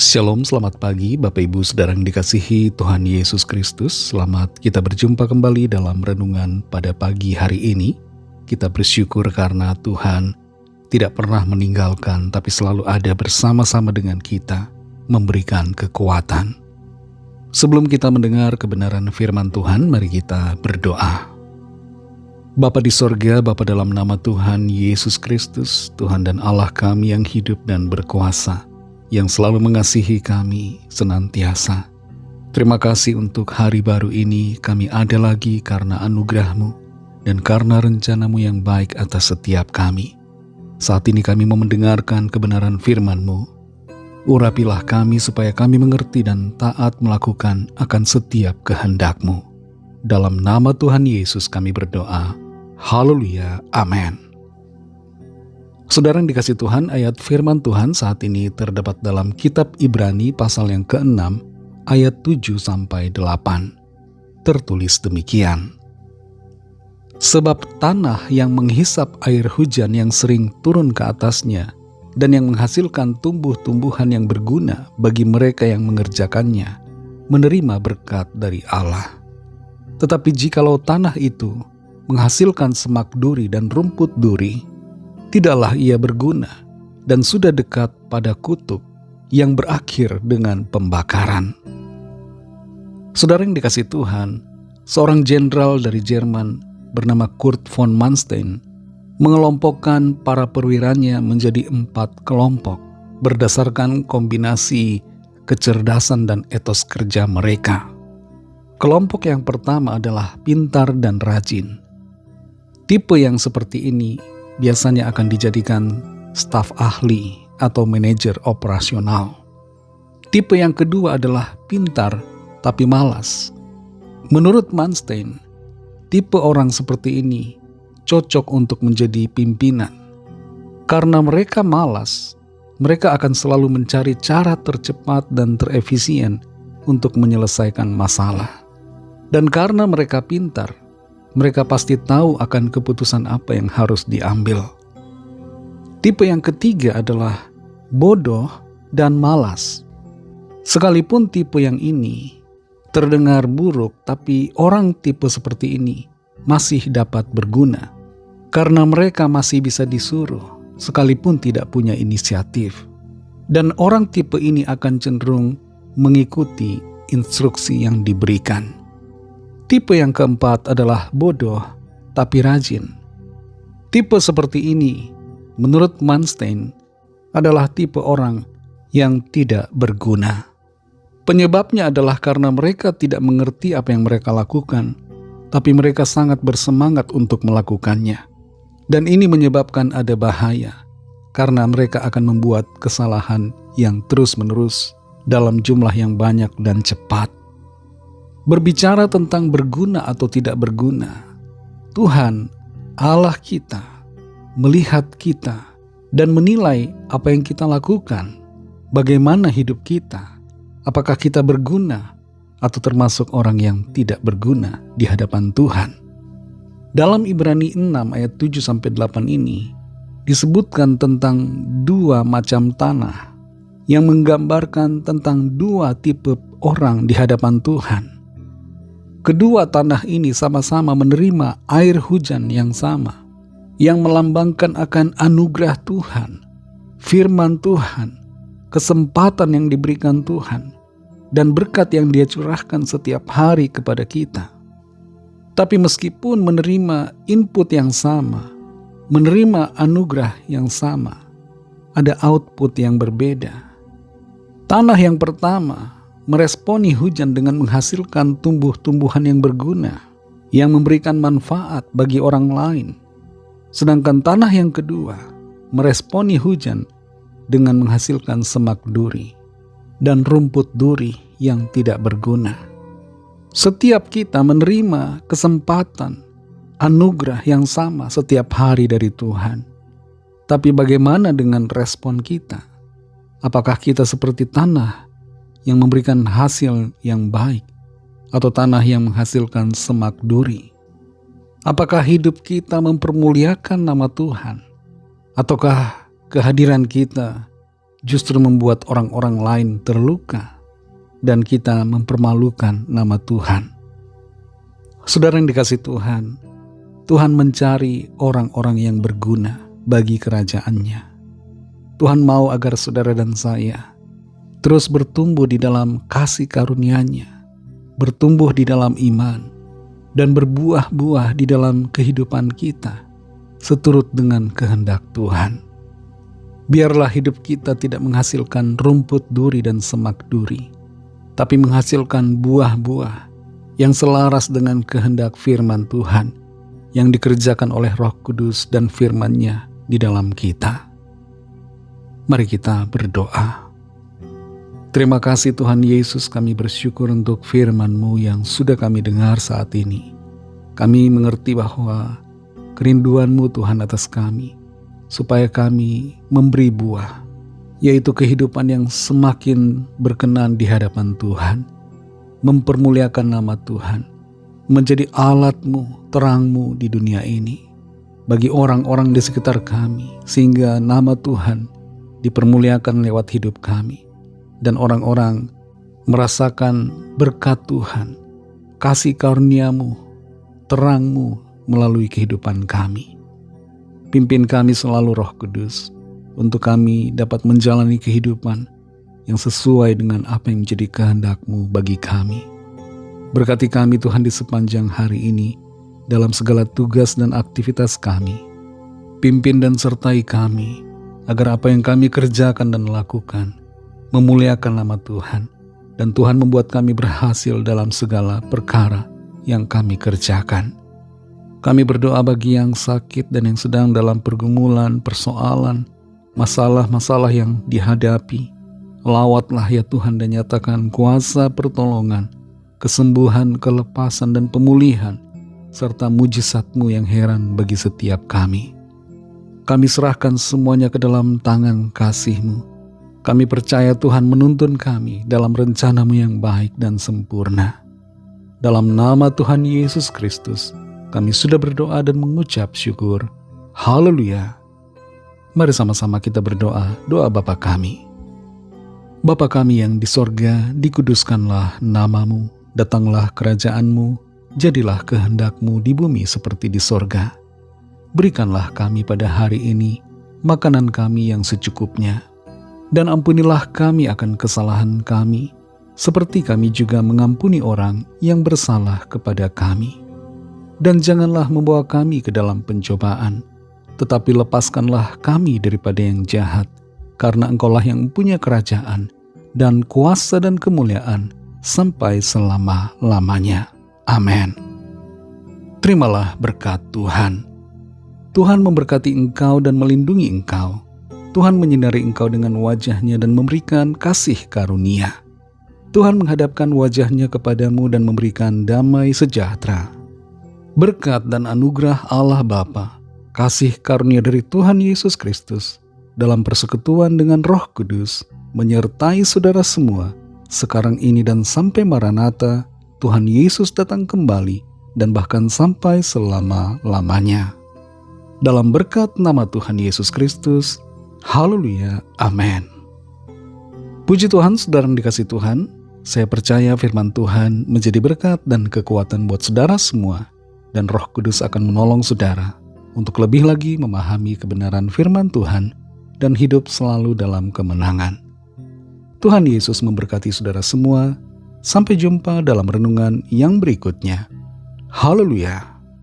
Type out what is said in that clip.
Shalom, selamat pagi Bapak Ibu Saudara yang dikasihi Tuhan Yesus Kristus. Selamat kita berjumpa kembali dalam renungan pada pagi hari ini. Kita bersyukur karena Tuhan tidak pernah meninggalkan, tapi selalu ada bersama-sama dengan kita, memberikan kekuatan. Sebelum kita mendengar kebenaran firman Tuhan, mari kita berdoa. Bapa di sorga, Bapa dalam nama Tuhan Yesus Kristus, Tuhan dan Allah kami yang hidup dan berkuasa, yang selalu mengasihi kami senantiasa. Terima kasih untuk hari baru ini, kami ada lagi karena anugerah-Mu dan karena rencana-Mu yang baik atas setiap kami. Saat ini kami mau mendengarkan kebenaran firman-Mu. Urapilah kami supaya kami mengerti dan taat melakukan akan setiap kehendak-Mu. Dalam nama Tuhan Yesus kami berdoa. Haleluya, amin. Saudara yang dikasih Tuhan, ayat firman Tuhan saat ini terdapat dalam kitab Ibrani pasal yang ke-6 ayat 7-8. Tertulis demikian. Sebab tanah yang menghisap air hujan yang sering turun ke atasnya dan yang menghasilkan tumbuh-tumbuhan yang berguna bagi mereka yang mengerjakannya, menerima berkat dari Allah. Tetapi jikalau tanah itu menghasilkan semak duri dan rumput duri, tidaklah ia berguna dan sudah dekat pada kutuk yang berakhir dengan pembakaran. Saudara yang dikasih Tuhan, seorang jenderal dari Jerman bernama Kurt von Manstein mengelompokkan para perwiranya menjadi 4 kelompok berdasarkan kombinasi kecerdasan dan etos kerja mereka. Kelompok yang pertama adalah pintar dan rajin. Tipe yang seperti ini biasanya akan dijadikan staf ahli atau manajer operasional. Tipe yang kedua adalah pintar tapi malas. Menurut Manstein, tipe orang seperti ini cocok untuk menjadi pimpinan. Karena mereka malas, mereka akan selalu mencari cara tercepat dan terefisien untuk menyelesaikan masalah. Dan karena mereka pintar, mereka pasti tahu akan keputusan apa yang harus diambil. Tipe yang ketiga adalah bodoh dan malas. Sekalipun tipe yang ini terdengar buruk, tapi orang tipe seperti ini masih dapat berguna. Karena mereka masih bisa disuruh, sekalipun tidak punya inisiatif. Dan orang tipe ini akan cenderung mengikuti instruksi yang diberikan. Tipe yang keempat adalah bodoh tapi rajin. Tipe seperti ini, menurut Manstein, adalah tipe orang yang tidak berguna. Penyebabnya adalah karena mereka tidak mengerti apa yang mereka lakukan, tapi mereka sangat bersemangat untuk melakukannya. Dan ini menyebabkan ada bahaya, karena mereka akan membuat kesalahan yang terus-menerus dalam jumlah yang banyak dan cepat. Berbicara tentang berguna atau tidak berguna, Tuhan Allah kita melihat kita dan menilai apa yang kita lakukan, bagaimana hidup kita, apakah kita berguna atau termasuk orang yang tidak berguna di hadapan Tuhan. Dalam Ibrani 6 ayat 7-8 ini disebutkan tentang 2 macam tanah yang menggambarkan tentang 2 tipe orang di hadapan Tuhan. Kedua tanah ini sama-sama menerima air hujan yang sama, yang melambangkan akan anugerah Tuhan, firman Tuhan, kesempatan yang diberikan Tuhan, dan berkat yang Dia curahkan setiap hari kepada kita. Tapi meskipun menerima input yang sama, menerima anugerah yang sama, ada output yang berbeda. Tanah yang pertama meresponi hujan dengan menghasilkan tumbuh-tumbuhan yang berguna, yang memberikan manfaat bagi orang lain. Sedangkan tanah yang kedua meresponi hujan dengan menghasilkan semak duri dan rumput duri yang tidak berguna. Setiap kita menerima kesempatan, anugerah yang sama setiap hari dari Tuhan. Tapi bagaimana dengan respon kita? Apakah kita seperti tanah yang memberikan hasil yang baik, atau tanah yang menghasilkan semak duri? Apakah hidup kita mempermuliakan nama Tuhan, ataukah kehadiran kita justru membuat orang-orang lain terluka dan kita mempermalukan nama Tuhan. Saudara yang dikasihi Tuhan, Tuhan mencari orang-orang yang berguna bagi kerajaan-Nya. Tuhan mau agar saudara dan saya terus bertumbuh di dalam kasih karunia-Nya, bertumbuh di dalam iman, dan berbuah-buah di dalam kehidupan kita seturut dengan kehendak Tuhan. Biarlah hidup kita tidak menghasilkan rumput duri dan semak duri, tapi menghasilkan buah-buah yang selaras dengan kehendak firman Tuhan yang dikerjakan oleh Roh Kudus dan firman-Nya di dalam kita. Mari kita berdoa. Terima kasih Tuhan Yesus, kami bersyukur untuk firman-Mu yang sudah kami dengar saat ini. Kami mengerti bahwa kerinduan-Mu Tuhan atas kami, supaya kami memberi buah, yaitu kehidupan yang semakin berkenan di hadapan Tuhan, mempermuliakan nama Tuhan, menjadi alat-Mu, terang-Mu di dunia ini, bagi orang-orang di sekitar kami, sehingga nama Tuhan dipermuliakan lewat hidup kami, dan orang-orang merasakan berkat Tuhan, kasih karunia-Mu, terang-Mu melalui kehidupan kami. Pimpin kami selalu Roh Kudus, untuk kami dapat menjalani kehidupan yang sesuai dengan apa yang menjadi kehendak-Mu bagi kami. Berkati kami Tuhan di sepanjang hari ini, dalam segala tugas dan aktivitas kami. Pimpin dan sertai kami, agar apa yang kami kerjakan dan lakukan memuliakan nama Tuhan, dan Tuhan membuat kami berhasil dalam segala perkara yang kami kerjakan. Kami berdoa bagi yang sakit dan yang sedang dalam pergumulan, persoalan, masalah-masalah yang dihadapi. Lawatlah ya Tuhan dan nyatakan kuasa pertolongan, kesembuhan, kelepasan dan pemulihan, serta mujizat-Mu yang heran bagi setiap kami. Kami serahkan semuanya ke dalam tangan kasih-Mu. Kami percaya Tuhan menuntun kami dalam rencana-Mu yang baik dan sempurna. Dalam nama Tuhan Yesus Kristus, kami sudah berdoa dan mengucap syukur. Haleluya. Mari sama-sama kita berdoa, doa Bapa kami. Bapa kami yang di sorga, dikuduskanlah nama-Mu, datanglah kerajaan-Mu, jadilah kehendak-Mu di bumi seperti di sorga. Berikanlah kami pada hari ini makanan kami yang secukupnya, dan ampunilah kami akan kesalahan kami, seperti kami juga mengampuni orang yang bersalah kepada kami. Dan janganlah membawa kami ke dalam pencobaan, tetapi lepaskanlah kami daripada yang jahat, karena Engkaulah yang mempunyai kerajaan, dan kuasa dan kemuliaan, sampai selama-lamanya. Amin. Terimalah berkat Tuhan. Tuhan memberkati engkau dan melindungi engkau. Tuhan menyinari engkau dengan wajah-Nya dan memberikan kasih karunia. Tuhan menghadapkan wajah-Nya kepadamu dan memberikan damai sejahtera. Berkat dan anugerah Allah Bapa, kasih karunia dari Tuhan Yesus Kristus, dalam persekutuan dengan Roh Kudus, menyertai saudara semua, sekarang ini dan sampai Maranatha, Tuhan Yesus datang kembali, dan bahkan sampai selama-lamanya. Dalam berkat nama Tuhan Yesus Kristus, haleluya, amin. Puji Tuhan, saudara yang dikasihi Tuhan, saya percaya firman Tuhan menjadi berkat dan kekuatan buat saudara semua, dan Roh Kudus akan menolong saudara untuk lebih lagi memahami kebenaran firman Tuhan dan hidup selalu dalam kemenangan. Tuhan Yesus memberkati saudara semua. Sampai jumpa dalam renungan yang berikutnya. Haleluya.